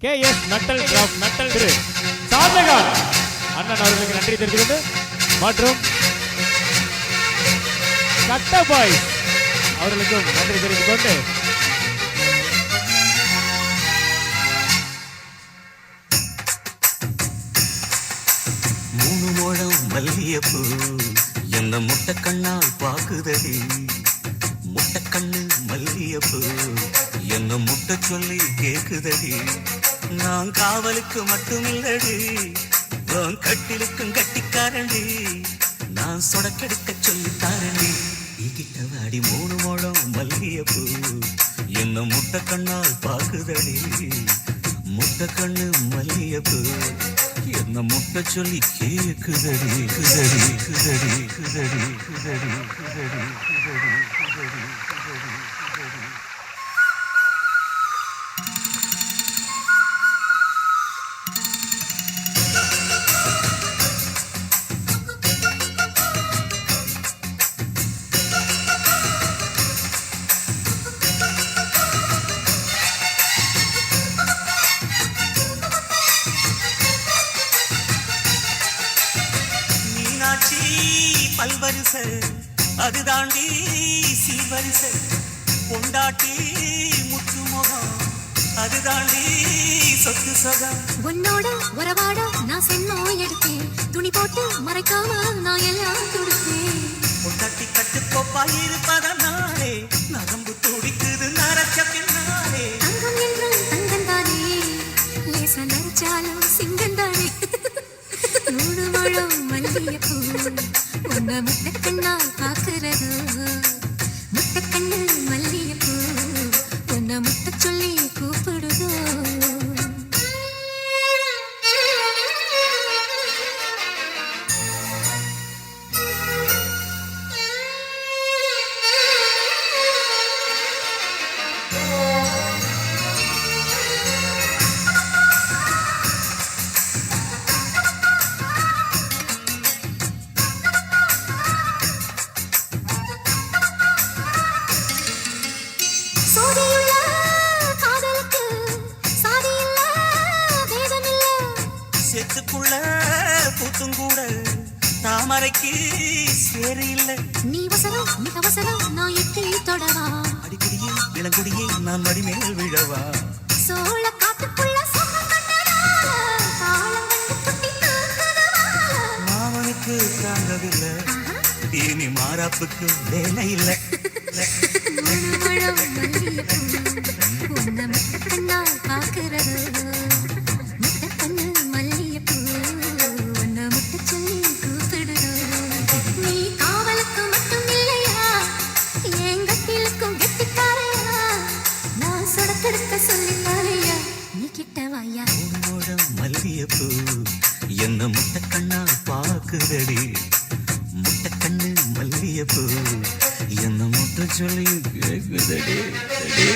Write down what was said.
KS நட்டல் craft நட்டல் திரு ஷாஜகான் அண்ணன் அவர்களுக்கு நன்றி தெரிவித்துக் கொண்டு மற்றும் கட்டபாய் அவர்களுக்கும் நன்றி தெரிவித்துக் கொண்டு மூணு மோளம் மல்லியப்பூ என்ன முட்டை கண்ணால் பாக்குதடி முட்டை கண்ணு மல்லியப்பூ என்ன முட்டை சொல்லி கேக்குதடி நான் காவலுக்கு மட்டும் இல்லடி உன் கட்டிலுக்கும் கட்டிக்காரண்டி நான் சொடக்கெடுக்க சொல்லி தாரண்டி கிட்ட வாடி மூணு மோளம் மல்லியப்பூ என்ன முட்டை கண்ணால் பாக்குதடி முட்டை கண்ணு மல்லியப்பூ என்ன முட்டை சொல்லி கேக்குதடி குதடி குதடி குதடி குதடி குதடி குதடி குதடி குதடி பல்வரிச அது தாண்டி சீர்வரிச கொண்டாட்டி முத்துமுகம் அது தாண்டி சொத்து சகம் உன்னோட உறவாட நான் சென்னோ எடுத்தேன் துணி போட்டு மறைக்காம நான் எல்லாம் கொடுத்தேன் கொண்டாட்டி கட்டுக்கோப்பாய் இருப்பதனாலே நரம்பு துடிக்குது நரச்ச பின்னாலே தங்கம் என்றும் தங்கம் தானே லேசா நரைச்சாலும் சிங்கம் தானே மூணு மழம் மல்லியப்பூ உன்னை முட்டை கண்ணால் பாக்குறது முட்டை கண்ணு மல்லியப்பூ உன்னை முட்டை சொல்லி கூப்பிடுதோ செத்துக்குள்ள பூத்தும் கூட தாமரைக்கு சேரு இல்ல நீ வசரம் மிக வசரம் நான் எட்டி தொடவா அடிக்கடியே இளங்குடியே நான் மடிமேல் விழவா சோழ காட்டுக்குள்ள மாமனுக்கு தாங்கவில்லை இனி மாறாப்புக்கு வேலை இல்லை உன்னை முட்டை கண்ணால் பாக்குறது முட்டை கண்ணு மல்லியப்பூ உன்னை முட்டை சொல்லி கூப்பிடுதோ நீ காவலுக்கு மட்டும் இல்லையா என் கட்டிலுக்கும் கெட்டிக்காரையா நான் சொடக்கெடுக்க சொல்லித்தாரையா நீ கிட்ட வாயா மூணோடம் மல்லியப்பூ என்ன முட்டை கண்ணால் பாக்குதடி முட்டை கண்ணு மல்லியப்பூ என்ன முட்டை சொல்லி கேக்குதடி